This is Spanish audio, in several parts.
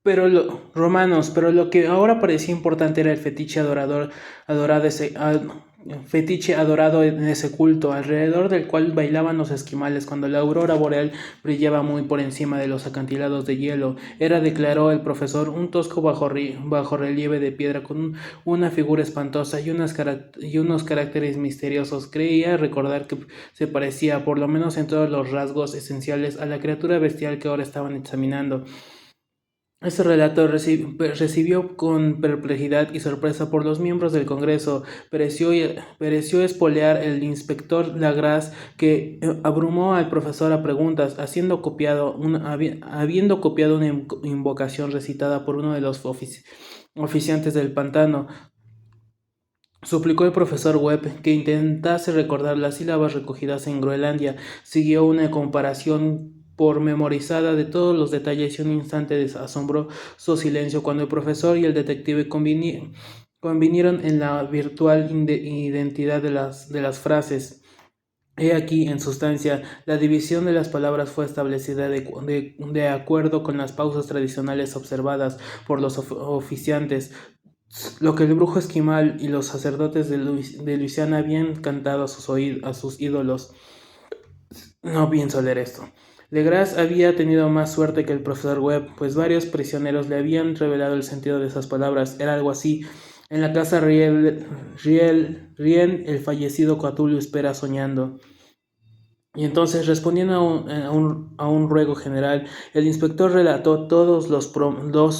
pero lo que ahora parecía importante era el adorado ese, fetiche adorado en ese culto, alrededor del cual bailaban los esquimales cuando la aurora boreal brillaba muy por encima de los acantilados de hielo. Era, declaró el profesor, un tosco bajorrelieve de piedra con una figura espantosa y unos caracteres misteriosos. Creía recordar que se parecía, por lo menos en todos los rasgos esenciales, a la criatura bestial que ahora estaban examinando. Este relato recibió con perplejidad y sorpresa por los miembros del Congreso. Pareció espolear el inspector Lagras, que abrumó al profesor a preguntas, habiendo copiado una invocación recitada por uno de los oficiantes del pantano. Suplicó el profesor Webb que intentase recordar las sílabas recogidas en Groenlandia. Siguió una comparación pormenorizada de todos los detalles y un instante de asombroso silencio cuando el profesor y el detective convinieron en la virtual identidad de las frases. He aquí, en sustancia, la división de las palabras fue establecida de acuerdo con las pausas tradicionales observadas por los oficiantes. Lo que el brujo esquimal y los sacerdotes de Luisiana habían cantado a sus ídolos. No pienso leer esto. Legras había tenido más suerte que el profesor Webb, pues varios prisioneros le habían revelado el sentido de esas palabras. Era algo así. En la casa Rien, el fallecido Cthulhu espera soñando. Y entonces, respondiendo a un ruego general, el inspector relató todos los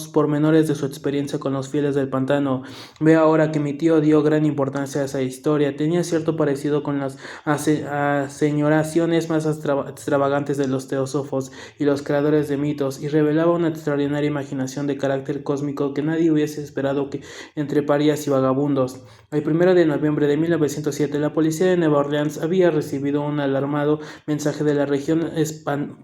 pormenores de su experiencia con los fieles del pantano. Veo ahora que mi tío dio gran importancia a esa historia. Tenía cierto parecido con las aseñoraciones más extravagantes de los teósofos y los creadores de mitos, y revelaba una extraordinaria imaginación de carácter cósmico que nadie hubiese esperado que entre parias y vagabundos. El 1 de noviembre de 1907, la policía de Nueva Orleans había recibido un alarmado mensaje de la región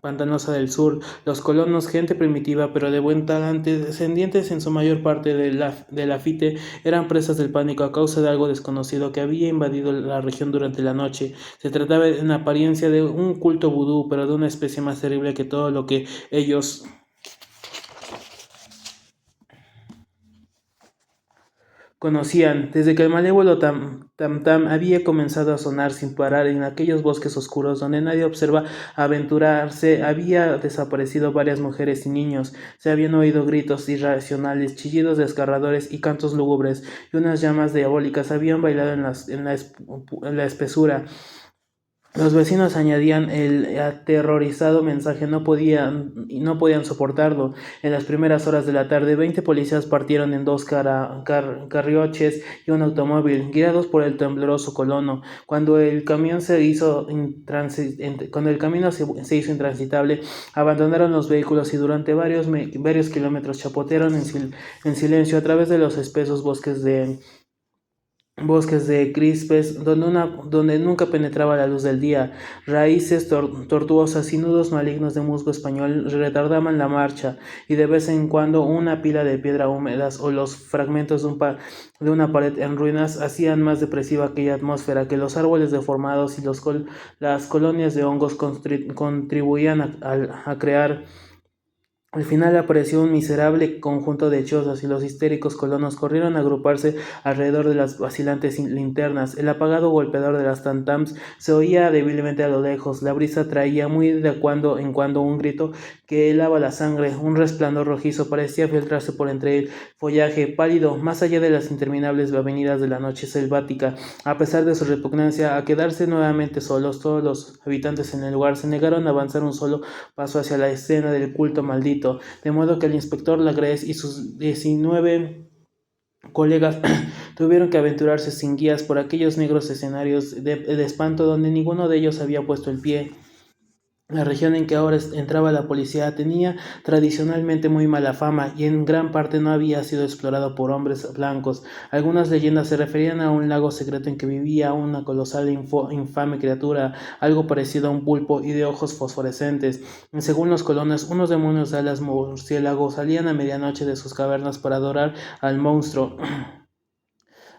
pantanosa del sur. Los colonos, gente primitiva pero de buen talante, descendientes en su mayor parte de Lafite, eran presas del pánico a causa de algo desconocido que había invadido la región durante la noche. Se trataba en apariencia de un culto vudú, pero de una especie más terrible que todo lo que ellos conocían. Desde que el malévolo tam había comenzado a sonar sin parar en aquellos bosques oscuros donde nadie observa aventurarse, había desaparecido varias mujeres y niños. Se habían oído gritos irracionales, chillidos desgarradores y cantos lúgubres, y unas llamas diabólicas habían bailado en la espesura. Los vecinos añadían el aterrorizado mensaje, no podían soportarlo. En las primeras horas de la tarde, 20 policías partieron en dos carrioches y un automóvil, guiados por el tembloroso colono. Cuando el camino se hizo intransitable, abandonaron los vehículos y durante varios kilómetros chapotearon en silencio a través de los espesos bosques de crispes donde nunca penetraba la luz del día. Raíces tortuosas y nudos malignos de musgo español retardaban la marcha, y de vez en cuando una pila de piedra húmedas o los fragmentos de una pared en ruinas hacían más depresiva aquella atmósfera que los árboles deformados y las colonias de hongos contribuían a crear. Al final apareció un miserable conjunto de chozas y los histéricos colonos corrieron a agruparse alrededor de las vacilantes linternas. El apagado golpeador de las tam-tams se oía débilmente a lo lejos. La brisa traía muy de cuando en cuando un grito que helaba la sangre. Un resplandor rojizo parecía filtrarse por entre el follaje pálido, más allá de las interminables avenidas de la noche selvática. A pesar de su repugnancia a quedarse nuevamente solos, todos los habitantes en el lugar se negaron a avanzar un solo paso hacia la escena del culto maldito, de modo que el inspector Lagres y sus 19 colegas tuvieron que aventurarse sin guías por aquellos negros escenarios de espanto donde ninguno de ellos había puesto el pie. La región en que ahora entraba la policía tenía tradicionalmente muy mala fama y en gran parte no había sido explorado por hombres blancos. Algunas leyendas se referían a un lago secreto en que vivía una colosal infame criatura, algo parecido a un pulpo y de ojos fosforescentes. Según los colonos, unos demonios de alas murciélago salían a medianoche de sus cavernas para adorar al monstruo.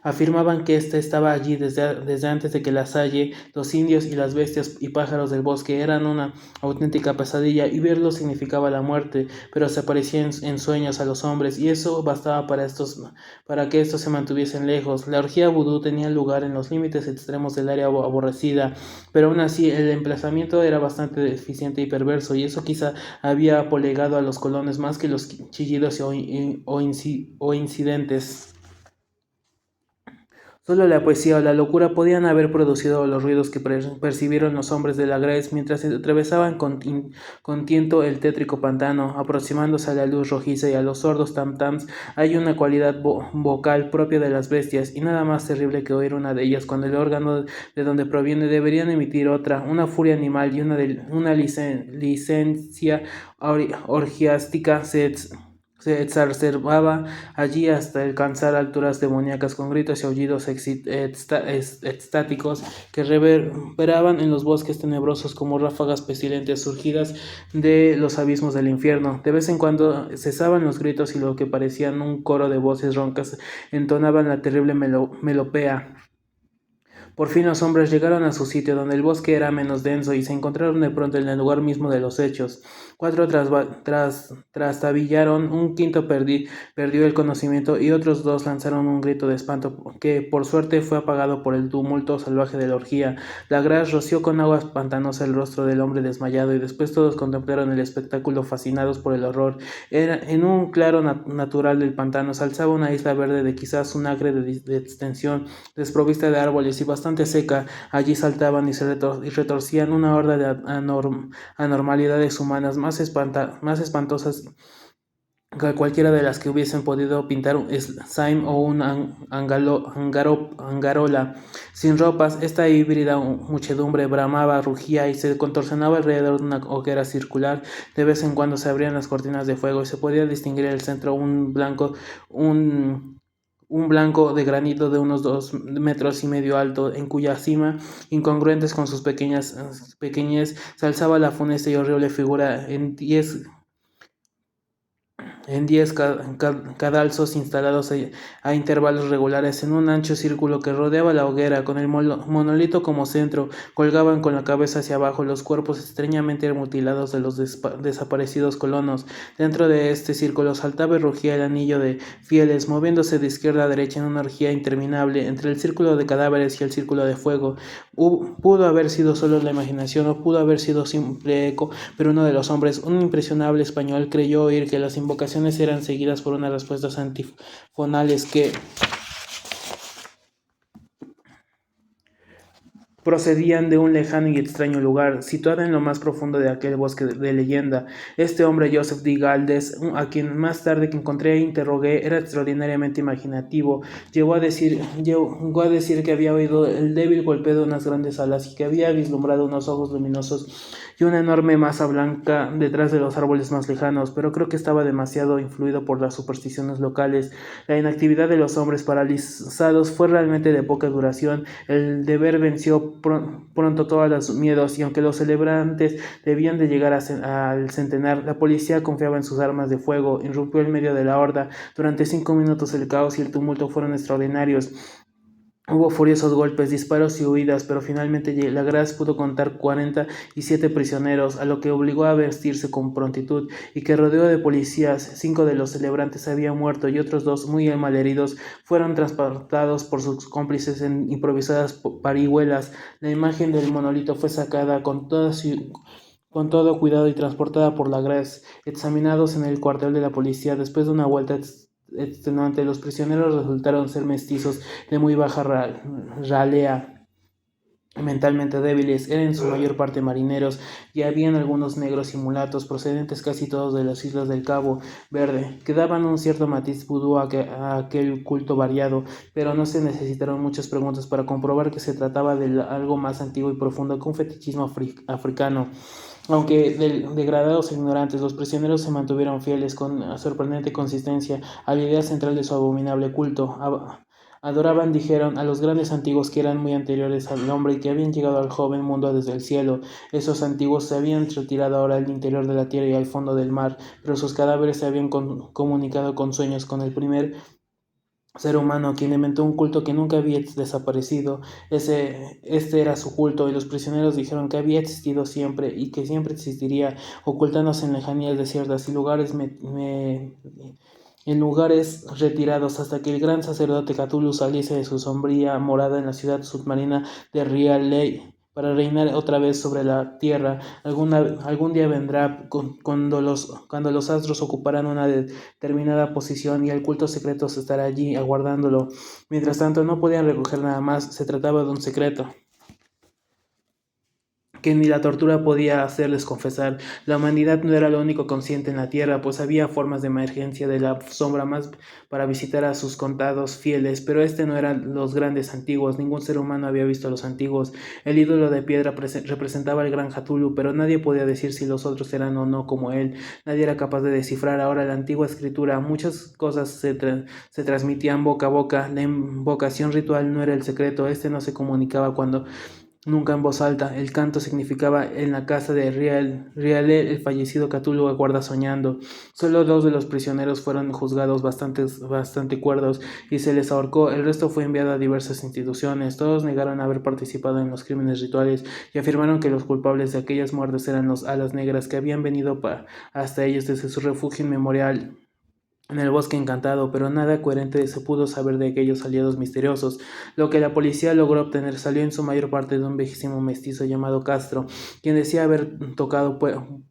Afirmaban que éste estaba allí desde antes de que la Salle, los indios y las bestias y pájaros del bosque eran una auténtica pesadilla, y verlo significaba la muerte, pero se aparecía en sueños a los hombres, y eso bastaba para que estos se mantuviesen lejos. La orgía vudú tenía lugar en los límites extremos del área aborrecida, pero aún así el emplazamiento era bastante deficiente y perverso, y eso quizá había apolegado a los colonos más que los chillidos o incidentes. Solo la poesía o la locura podían haber producido los ruidos que percibieron los hombres de la Grèce mientras atravesaban con tiento el tétrico pantano, aproximándose a la luz rojiza y a los sordos tam-tams. Hay una cualidad vocal propia de las bestias, y nada más terrible que oír una de ellas cuando el órgano de donde proviene deberían emitir otra, una furia animal y una licencia orgiástica se exacerbaba allí hasta alcanzar alturas demoníacas con gritos y aullidos extáticos que reverberaban en los bosques tenebrosos como ráfagas pestilentes surgidas de los abismos del infierno. De vez en cuando cesaban los gritos y lo que parecían un coro de voces roncas entonaban la terrible melopea. Por fin los hombres llegaron a su sitio, donde el bosque era menos denso, y se encontraron de pronto en el lugar mismo de los hechos. Cuatro trastabillaron, un quinto perdió el conocimiento, y otros dos lanzaron un grito de espanto que, por suerte, fue apagado por el tumulto salvaje de la orgía. La Grâce roció con agua pantanosa el rostro del hombre desmayado, y después todos contemplaron el espectáculo fascinados por el horror. En un claro natural del pantano se alzaba una isla verde de quizás un acre de extensión, desprovista de árboles y bastante seca. Allí saltaban y retorcían una horda de anormalidades humanas más espantosas que cualquiera de las que hubiesen podido pintar un Slime o un Angarola. Sin ropas, esta híbrida muchedumbre bramaba, rugía y se contorsionaba alrededor de una hoguera circular. De vez en cuando se abrían las cortinas de fuego y se podía distinguir en el centro un blanco de granito de unos 2,5 metros alto, en cuya cima, incongruentes con sus pequeñez, se alzaba la funesta y horrible figura en 10 cadalsos instalados a intervalos regulares en un ancho círculo que rodeaba la hoguera, con el monolito como centro. Colgaban con la cabeza hacia abajo los cuerpos extrañamente mutilados de los desaparecidos colonos. Dentro de este círculo saltaba y rugía el anillo de fieles, moviéndose de izquierda a derecha en una orgía interminable entre el círculo de cadáveres y el círculo de fuego. Pudo haber sido solo la imaginación, o pudo haber sido simple eco, pero uno de los hombres, un impresionable español, creyó oír que las invocaciones eran seguidas por unas respuestas antifonales que procedían de un lejano y extraño lugar, situado en lo más profundo de aquel bosque de leyenda. Este hombre, Joseph de Galdós, a quien más tarde que encontré e interrogué, era extraordinariamente imaginativo. Llegó a decir que había oído el débil golpeo de unas grandes alas y que había vislumbrado unos ojos luminosos y una enorme masa blanca detrás de los árboles más lejanos, pero creo que estaba demasiado influido por las supersticiones locales. La inactividad de los hombres paralizados fue realmente de poca duración. El deber venció pronto todos los miedos, y aunque los celebrantes debían de llegar al centenar, la policía confiaba en sus armas de fuego. Irrumpió en medio de la horda. Durante 5 minutos el caos y el tumulto fueron extraordinarios. Hubo furiosos golpes, disparos y huidas, pero finalmente la Grâce pudo contar 47 prisioneros, a lo que obligó a vestirse con prontitud, y que rodeó de policías. 5 de los celebrantes habían muerto y otros 2, muy malheridos, fueron transportados por sus cómplices en improvisadas parihuelas. La imagen del monolito fue sacada con todo cuidado y transportada por la Grâce, examinados en el cuartel de la policía. Después de una vuelta extenuante, los prisioneros resultaron ser mestizos de muy baja ralea, mentalmente débiles. Eran en su mayor parte marineros, y habían algunos negros y mulatos, procedentes casi todos de las islas del Cabo Verde, que daban un cierto matiz vudú a aquel culto variado, pero no se necesitaron muchas preguntas para comprobar que se trataba de algo más antiguo y profundo que un fetichismo africano. Aunque degradados e ignorantes, los prisioneros se mantuvieron fieles con sorprendente consistencia a la idea central de su abominable culto. Adoraban, dijeron, a los grandes antiguos que eran muy anteriores al hombre y que habían llegado al joven mundo desde el cielo. Esos antiguos se habían retirado ahora al interior de la tierra y al fondo del mar, pero sus cadáveres se habían comunicado con sueños con el primer ser humano, quien inventó un culto que nunca había desaparecido. Este era su culto, y los prisioneros dijeron que había existido siempre y que siempre existiría, ocultándose en lejanías desiertas y en lugares retirados, hasta que el gran sacerdote Cthulhu saliese de su sombría morada en la ciudad submarina de R'lyeh para reinar otra vez sobre la tierra. Algún día vendrá cuando los astros ocuparán una determinada posición y el culto secreto estará allí aguardándolo. Mientras tanto, no podían recoger nada más, se trataba de un secreto que ni la tortura podía hacerles confesar. La humanidad no era lo único consciente en la tierra, pues había formas de emergencia de la sombra más para visitar a sus contados fieles, pero no eran los grandes antiguos. Ningún ser humano había visto a los antiguos. El ídolo de piedra representaba al gran Cthulhu, pero nadie podía decir si los otros eran o no como él. Nadie era capaz de descifrar ahora la antigua escritura. Muchas cosas se transmitían boca a boca. La invocación ritual no era el secreto, no se comunicaba nunca en voz alta. El canto significaba: en la casa de R'lyeh el fallecido Cthulhu aguarda soñando. Solo 2 de los prisioneros fueron juzgados bastante cuerdos y se les ahorcó. El resto fue enviado a diversas instituciones. Todos negaron haber participado en los crímenes rituales y afirmaron que los culpables de aquellas muertes eran los alas negras, que habían venido hasta ellos desde su refugio inmemorial en el bosque encantado, pero nada coherente se pudo saber de aquellos aliados misteriosos. Lo que la policía logró obtener salió en su mayor parte de un viejísimo mestizo llamado Castro, quien decía haber tocado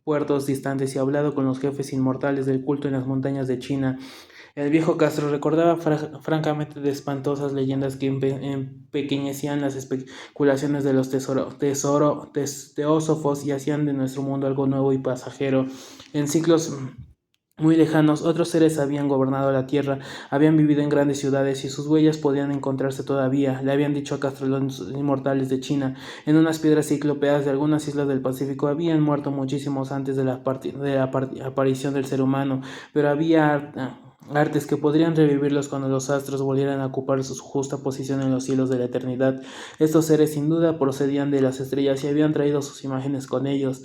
puertos distantes y hablado con los jefes inmortales del culto en las montañas de China. El viejo Castro recordaba francamente de espantosas leyendas que empequeñecían las especulaciones de los teósofos y hacían de nuestro mundo algo nuevo y pasajero. En ciclos muy lejanos, otros seres habían gobernado la tierra, habían vivido en grandes ciudades y sus huellas podían encontrarse todavía. Le habían dicho a Castro los inmortales de China. En unas piedras ciclópeas de algunas islas del Pacífico habían muerto muchísimos antes de la aparición del ser humano, pero había artes que podrían revivirlos cuando los astros volvieran a ocupar su justa posición en los cielos de la eternidad. Estos seres sin duda procedían de las estrellas y habían traído sus imágenes con ellos.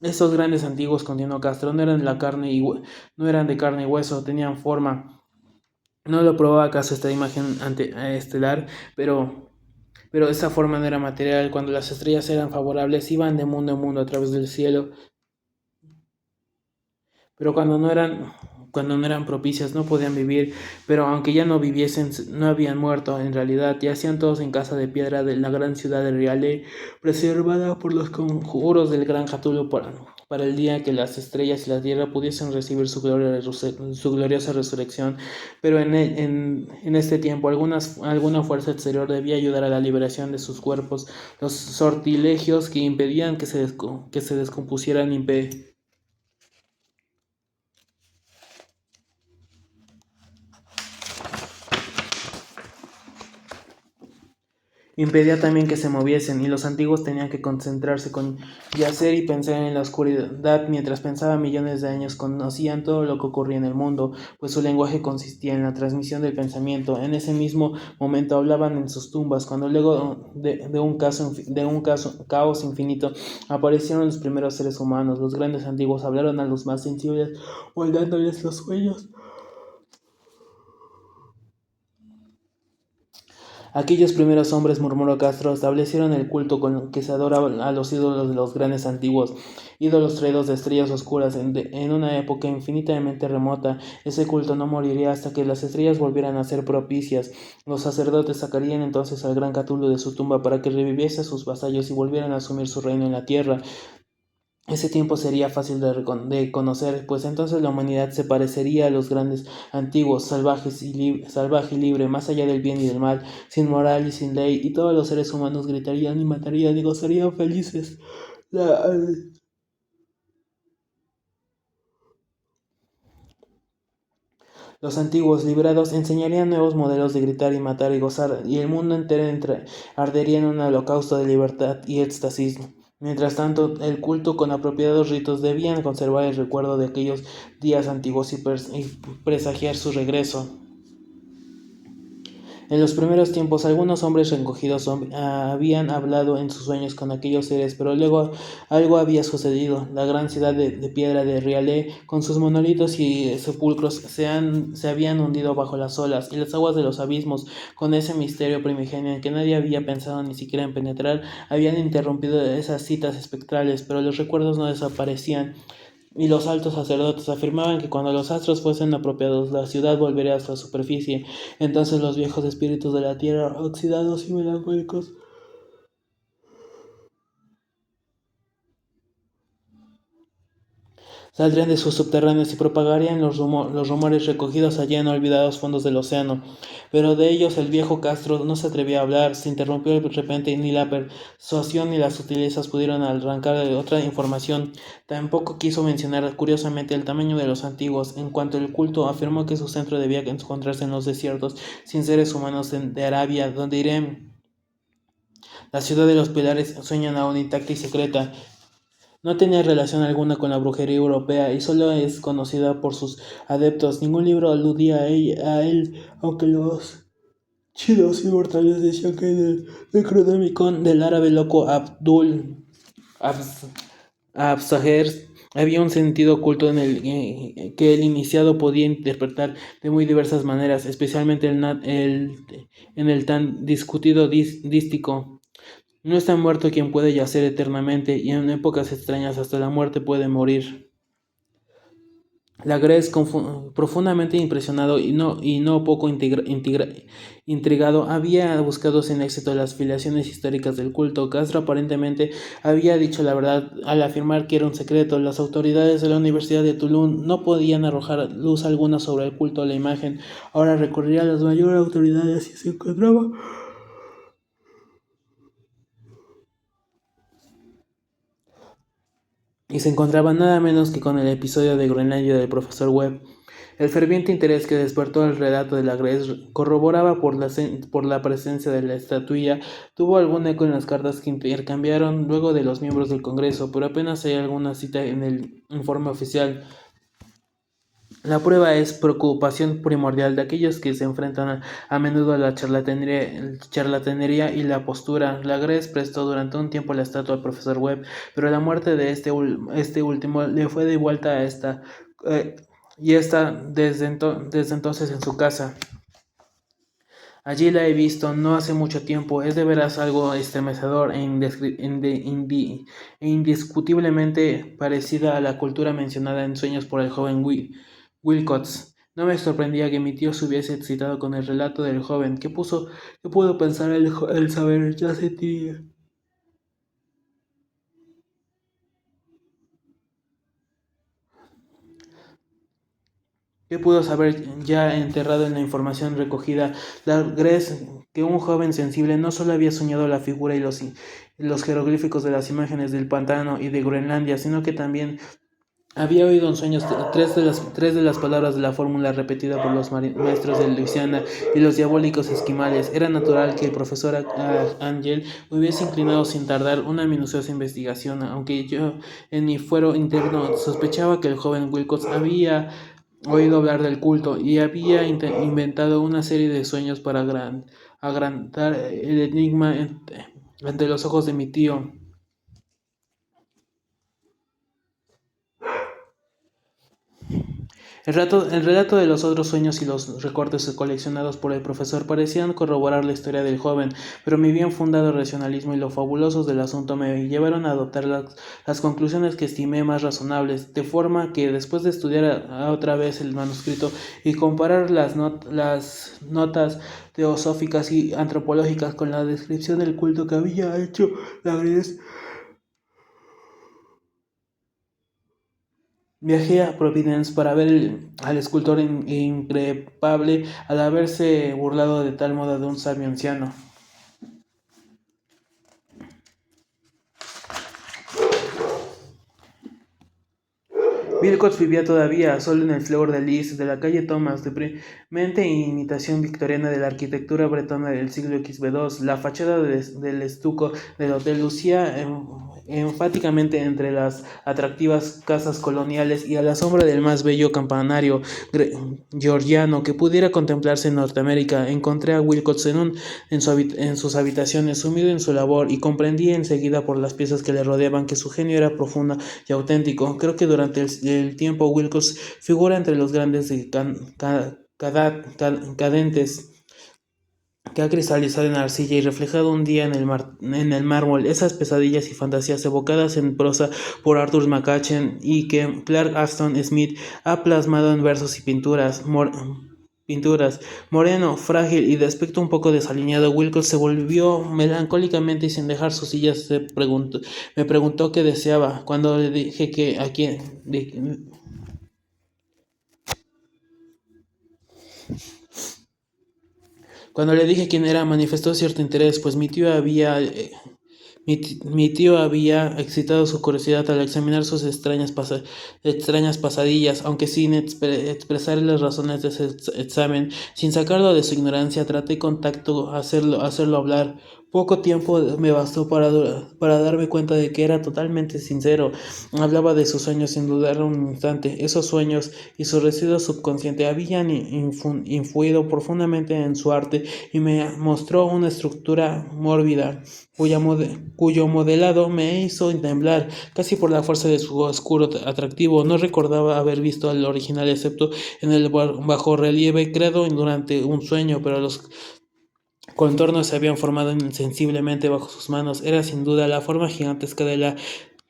Esos grandes antiguos, continuó Castro, no eran de carne y hueso, tenían forma. No lo probaba acaso esta imagen estelar, pero esa forma no era material. Cuando las estrellas eran favorables, iban de mundo en mundo a través del cielo, pero cuando no eran propicias, no podían vivir. Pero aunque ya no viviesen, no habían muerto en realidad. Yacían todos en casa de piedra de la gran ciudad de R'lyeh, preservada por los conjuros del gran Cthulhu para el día que las estrellas y la tierra pudiesen recibir su gloriosa resurrección. Pero en este tiempo alguna fuerza exterior debía ayudar a la liberación de sus cuerpos. Los sortilegios que impedían que se descompusieran impedía también que se moviesen, y los antiguos tenían que concentrarse con yacer y pensar en la oscuridad. Mientras pensaban millones de años, conocían todo lo que ocurría en el mundo, pues su lenguaje consistía en la transmisión del pensamiento. En ese mismo momento hablaban en sus tumbas, cuando luego de un caos infinito aparecieron los primeros seres humanos. Los grandes antiguos hablaron a los más sensibles, moldeándoles los sueños. Aquellos primeros hombres, murmuró Castro, establecieron el culto con que se adoraba a los ídolos de los grandes antiguos, ídolos traídos de estrellas oscuras en una época infinitamente remota. Ese culto no moriría hasta que las estrellas volvieran a ser propicias. Los sacerdotes sacarían entonces al gran Cthulhu de su tumba para que reviviese a sus vasallos y volvieran a asumir su reino en la tierra. Ese tiempo sería fácil de conocer, pues entonces la humanidad se parecería a los grandes antiguos, salvaje y libre, más allá del bien y del mal, sin moral y sin ley, y todos los seres humanos gritarían y matarían y gozarían felices. Los antiguos, liberados, enseñarían nuevos modelos de gritar y matar y gozar, y el mundo entero ardería en un holocausto de libertad y éxtasis. Mientras tanto, el culto con apropiados ritos debían conservar el recuerdo de aquellos días antiguos y presagiar su regreso. En los primeros tiempos, algunos hombres recogidos habían hablado en sus sueños con aquellos seres, pero luego algo había sucedido. La gran ciudad de piedra de Rialé, con sus monolitos y sepulcros, se habían hundido bajo las olas, y las aguas de los abismos, con ese misterio primigenio en que nadie había pensado ni siquiera en penetrar, habían interrumpido esas citas espectrales, pero los recuerdos no desaparecían. Y los altos sacerdotes afirmaban que cuando los astros fuesen apropiados, la ciudad volvería a su superficie. Entonces los viejos espíritus de la tierra, oxidados y melancólicos, saldrían de sus subterráneos y propagarían los rumores recogidos allá en olvidados fondos del océano. Pero de ellos el viejo Castro no se atrevía a hablar, se interrumpió de repente, y ni la persuasión ni las sutilezas pudieron arrancar otra información. Tampoco quiso mencionar curiosamente el tamaño de los antiguos. En cuanto al culto, afirmó que su centro debía encontrarse en los desiertos sin seres humanos de Arabia, donde Irem, la ciudad de los pilares, sueñan aún intacta y secreta. No tenía relación alguna con la brujería europea y solo es conocida por sus adeptos. Ningún libro aludía a él, aunque los chinos inmortales decían que en el Necronomicon del árabe loco Abdul Absaher había un sentido oculto que el iniciado podía interpretar de muy diversas maneras, especialmente en el tan discutido dístico. No está muerto quien puede yacer eternamente, y en épocas extrañas hasta la muerte puede morir. Lagres, profundamente impresionado y no poco intrigado, había buscado sin éxito las filiaciones históricas del culto. Castro aparentemente había dicho la verdad al afirmar que era un secreto. Las autoridades de la Universidad de Tulum no podían arrojar luz alguna sobre el culto a la imagen. Ahora recurriría a las mayores autoridades y se encontraba nada menos que con el episodio de Groenlandia del profesor Webb. El ferviente interés que despertó el relato de la Grece, corroboraba por la presencia de la estatuilla, tuvo algún eco en las cartas que intercambiaron luego de los miembros del Congreso, pero apenas hay alguna cita en el informe oficial. La prueba es preocupación primordial de aquellos que se enfrentan a menudo a la charlatanería y la postura. La Grece prestó durante un tiempo la estatua al profesor Webb, pero la muerte de este último le fue devuelta a esta, y está desde entonces en su casa. Allí la he visto no hace mucho tiempo. Es de veras algo estremecedor e indiscutiblemente parecida a la cultura mencionada en Sueños por el joven Wilcox. No me sorprendía que mi tío se hubiese excitado con el relato del joven. ¿Qué pudo pensar el saber? Ya sentía. ¿Qué pudo saber ya enterrado en la información recogida? La Grece, que un joven sensible no solo había soñado la figura y los jeroglíficos de las imágenes del pantano y de Groenlandia, sino que también había oído en sueños tres de las palabras de la fórmula repetida por los maestros de Luisiana y los diabólicos esquimales. Era natural que el profesor Angel hubiese inclinado sin tardar una minuciosa investigación, aunque yo en mi fuero interno sospechaba que el joven Wilcox había oído hablar del culto y había inventado una serie de sueños para agrandar el enigma ante los ojos de mi tío. El relato de los otros sueños y los recortes coleccionados por el profesor parecían corroborar la historia del joven, pero mi bien fundado racionalismo y lo fabulosos del asunto me llevaron a adoptar las conclusiones que estimé más razonables, de forma que después de estudiar otra vez el manuscrito y comparar las notas teosóficas y antropológicas con la descripción del culto que había hecho la Gres, viajé a Providence para ver al escultor increpable al haberse burlado de tal modo de un sabio anciano. Wilcox vivía todavía, solo en el Fleur de Lis de la calle Thomas, deprimente imitación victoriana de la arquitectura bretona del siglo XV2. La fachada del estuco del hotel lucía enfáticamente entre las atractivas casas coloniales y a la sombra del más bello campanario georgiano que pudiera contemplarse en Norteamérica. Encontré a Wilcox en sus habitaciones, sumido en su labor, y comprendí enseguida por las piezas que le rodeaban que su genio era profundo y auténtico. Creo que durante el tiempo Wilcox figura entre los grandes cadentes que ha cristalizado en arcilla y reflejado un día en el mármol esas pesadillas y fantasías evocadas en prosa por Arthur McCutcheon y que Clark Aston Smith ha plasmado en versos y pinturas. Moreno, frágil y de aspecto un poco desaliñado, Wilcox se volvió melancólicamente y sin dejar sus sillas me preguntó qué deseaba. Cuando le dije quién era, manifestó cierto interés, pues mi tío había excitado su curiosidad al examinar sus extrañas pasadillas, aunque sin expresar las razones de ese examen. Sin sacarlo de su ignorancia, traté con tacto hacerlo hablar. Poco tiempo me bastó para darme cuenta de que era totalmente sincero. Hablaba de sus sueños sin dudar un instante. Esos sueños y su residuo subconsciente habían influido profundamente en su arte y me mostró una estructura mórbida cuyo modelado me hizo temblar, casi por la fuerza de su oscuro atractivo. No recordaba haber visto al original excepto en el bajorrelieve creado durante un sueño, pero los contornos se habían formado insensiblemente bajo sus manos. Era sin duda la forma gigantesca de la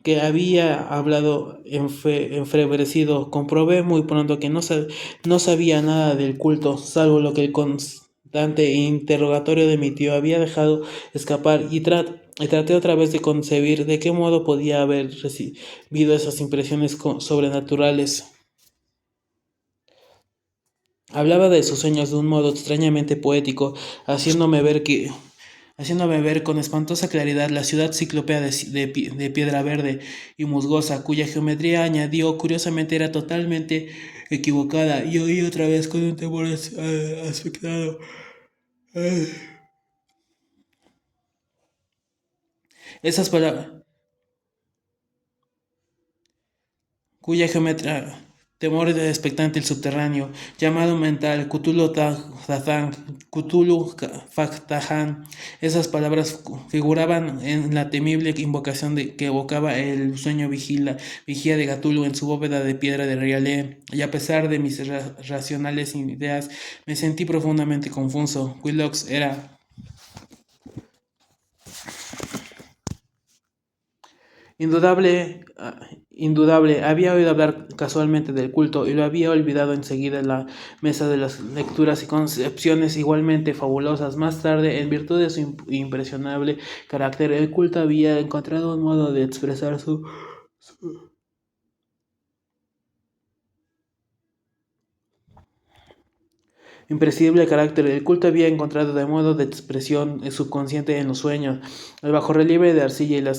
que había hablado enfebrecido. Comprobé muy pronto que no sabía nada del culto, salvo lo que el constante interrogatorio de mi tío había dejado escapar, y traté otra vez de concebir de qué modo podía haber recibido esas impresiones sobrenaturales. Hablaba de sus sueños de un modo extrañamente poético, haciéndome ver con espantosa claridad la ciudad ciclópea de piedra verde y musgosa, cuya geometría, añadió curiosamente, era totalmente equivocada, y oí otra vez con un temor aspectado esas palabras, cuya geometría, temor expectante el subterráneo, llamado mental, Cthulhu Factahan. Esas palabras figuraban en la temible invocación que evocaba el sueño vigía de Cthulhu en su bóveda de piedra de Rialé, y a pesar de mis racionales ideas, me sentí profundamente confuso. Wilcox era indudable, había oído hablar casualmente del culto y lo había olvidado enseguida en la mesa de las lecturas y concepciones igualmente fabulosas. Más tarde, en virtud de su impresionable carácter, el culto había encontrado un modo de expresar su imprescindible carácter. El culto había encontrado de modo de expresión subconsciente en los sueños. El bajorrelieve de arcilla y la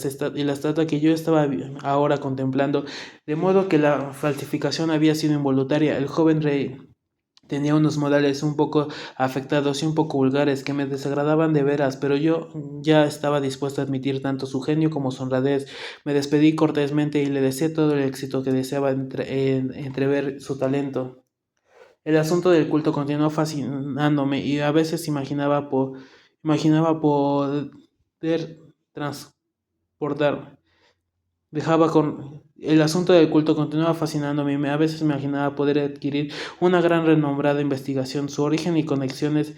estatua que yo estaba ahora contemplando, de modo que la falsificación había sido involuntaria. El joven rey tenía unos modales un poco afectados y un poco vulgares que me desagradaban de veras, pero yo ya estaba dispuesto a admitir tanto su genio como su honradez. Me despedí cortésmente y le deseé todo el éxito que deseaba entrever su talento. El asunto del culto continuó fascinándome y a veces imaginaba poder transportarme. El asunto del culto continuaba fascinándome y a veces imaginaba poder adquirir una gran renombrada investigación, su origen y conexiones.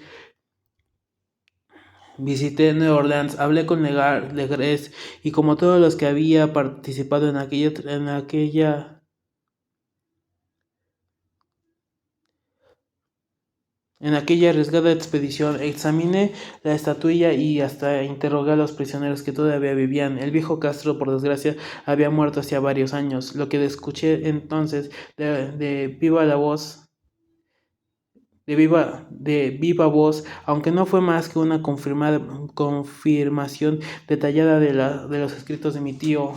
Visité Nueva Orleans, hablé con Legres y como todos los que había participado en aquella arriesgada expedición, examiné la estatuilla y hasta interrogué a los prisioneros que todavía vivían. El viejo Castro, por desgracia, había muerto hacía varios años. Lo que escuché entonces de viva voz, aunque no fue más que una confirmación detallada de los escritos de mi tío.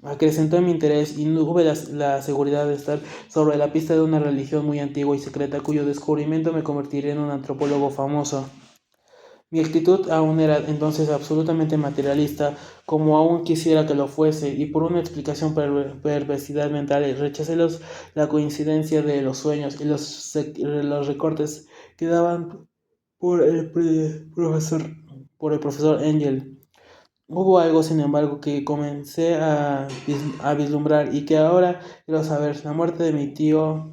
acrecentó mi interés y tuve la seguridad de estar sobre la pista de una religión muy antigua y secreta cuyo descubrimiento me convertiría en un antropólogo famoso. Mi actitud aún era entonces absolutamente materialista, como aún quisiera que lo fuese, y por una explicación perversidad mental rechacé la coincidencia de los sueños y los recortes que daban por profesor, por el profesor Engel. Hubo algo, sin embargo, que comencé a vislumbrar y que ahora quiero saber. La muerte de mi tío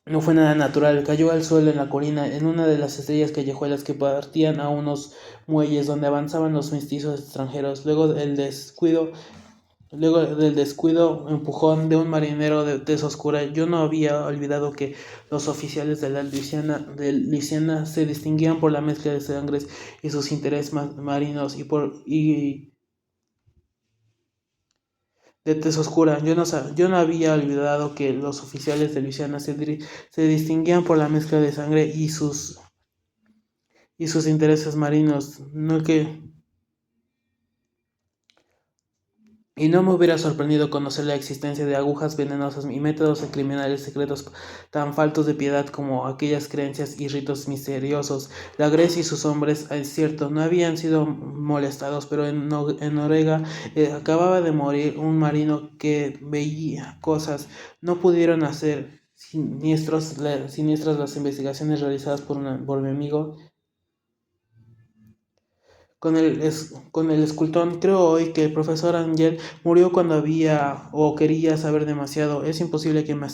no fue nada natural, cayó al suelo en la colina, en una de las estrellas callejuelas que partían a unos muelles donde avanzaban los mestizos extranjeros. Luego del descuido, empujón de un marinero de tez oscura, yo no había olvidado que los oficiales de Luisiana se distinguían por la mezcla de sangres y sus intereses marinos y de tez oscura. Yo no había olvidado que los oficiales de Luisiana se distinguían por la mezcla de sangre y sus intereses marinos. Y no me hubiera sorprendido conocer la existencia de agujas venenosas y métodos criminales secretos tan faltos de piedad como aquellas creencias y ritos misteriosos. La Grecia y sus hombres, es cierto, no habían sido molestados, pero en Noruega acababa de morir un marino que veía cosas. No pudieron hacer siniestras las investigaciones realizadas por mi amigo con el escultón. Creo hoy que el profesor Angel murió cuando había o quería saber demasiado. Es imposible que me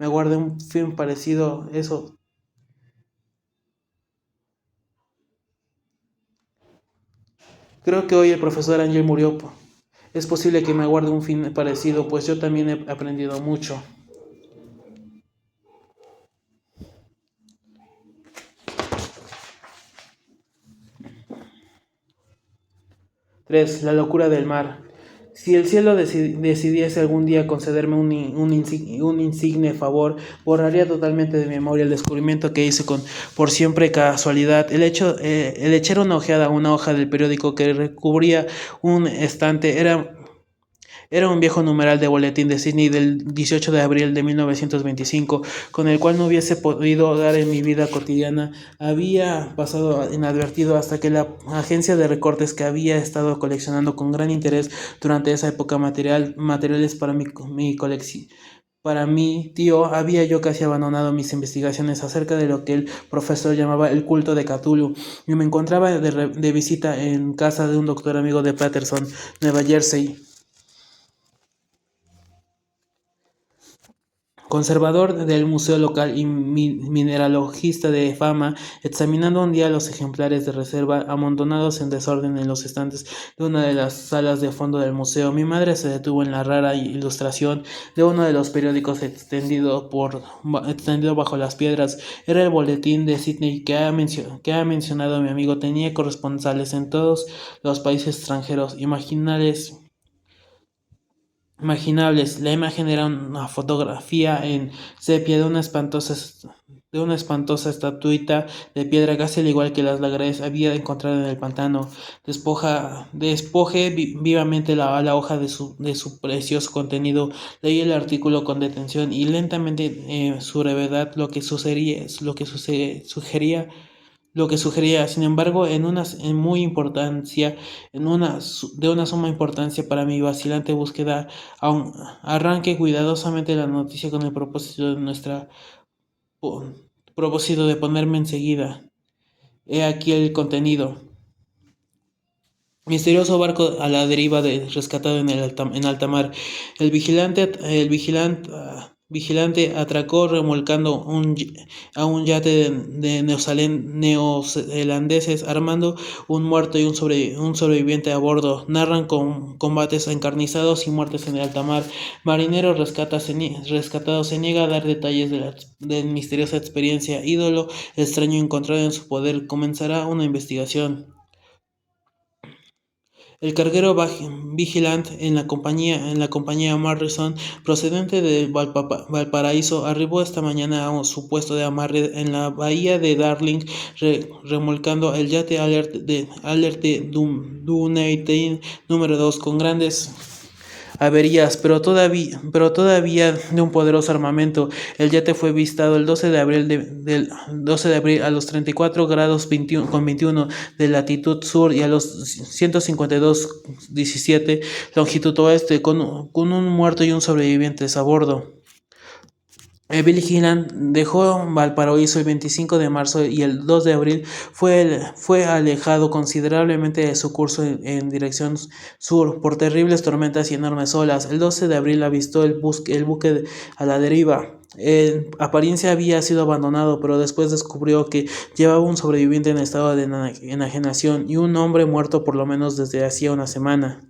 guarde un film parecido eso. Creo que hoy el profesor Angel murió. Es posible que me guarde un film parecido, pues yo también he aprendido mucho. 3. La locura del mar. Si el cielo decidiese algún día concederme un insigne favor, borraría totalmente de mi memoria el descubrimiento que hice por siempre casualidad. El echar una ojeada a una hoja del periódico que recubría un estante era un viejo numeral de boletín de Sydney del 18 de abril de 1925, con el cual no hubiese podido dar en mi vida cotidiana. Había pasado inadvertido hasta que la agencia de recortes que había estado coleccionando con gran interés durante esa época materiales para mi colección. Para mí, tío, había yo casi abandonado mis investigaciones acerca de lo que el profesor llamaba el culto de Cthulhu, y me encontraba de visita en casa de un doctor amigo de Patterson, Nueva Jersey, conservador del museo local y mineralogista de fama, examinando un día los ejemplares de reserva amontonados en desorden en los estantes de una de las salas de fondo del museo. Mi madre se detuvo en la rara ilustración de uno de los periódicos extendido bajo las piedras. Era el boletín de Sydney que ha mencionado mi amigo. Tenía corresponsales en todos los países extranjeros imaginables. La imagen era una fotografía en sepia de una espantosa estatuita de piedra, casi al igual que las lagares había encontrado en el pantano. Despoje vivamente la hoja de su precioso contenido. Leí el artículo con detención y lentamente su brevedad, lo que sugería, sin embargo, de una suma importancia para mi vacilante búsqueda, aun arranque cuidadosamente la noticia con el propósito de ponerme enseguida. He aquí el contenido. Misterioso barco a la deriva rescatado en alta mar. Vigilante atracó remolcando a un yate de neozelandeses, armando un muerto y un sobreviviente a bordo. Narran combates encarnizados y muertes en el alta mar. Marinero rescatado se niega a dar detalles de misteriosa experiencia. Ídolo extraño encontrado en su poder. Comenzará una investigación. El carguero Vigilant en la compañía Morrison, procedente de Valparaíso, arribó esta mañana a su puesto de amarre en la bahía de Darling, remolcando el yate Alert de Dunedin número 2 con grandes averías, pero todavía de un poderoso armamento. El yate fue avistado el 12 de abril, del 12 de abril a los 34 grados 21 de latitud sur y a los 152,17 longitud oeste, con un muerto y un sobreviviente a bordo. Billy Gilland dejó Valparaíso el 25 de marzo y el 2 de abril fue alejado considerablemente de su curso en dirección sur por terribles tormentas y enormes olas. El 12 de abril avistó el buque a la deriva. En apariencia había sido abandonado, pero después descubrió que llevaba un sobreviviente en estado de enajenación y un hombre muerto por lo menos desde hacía una semana.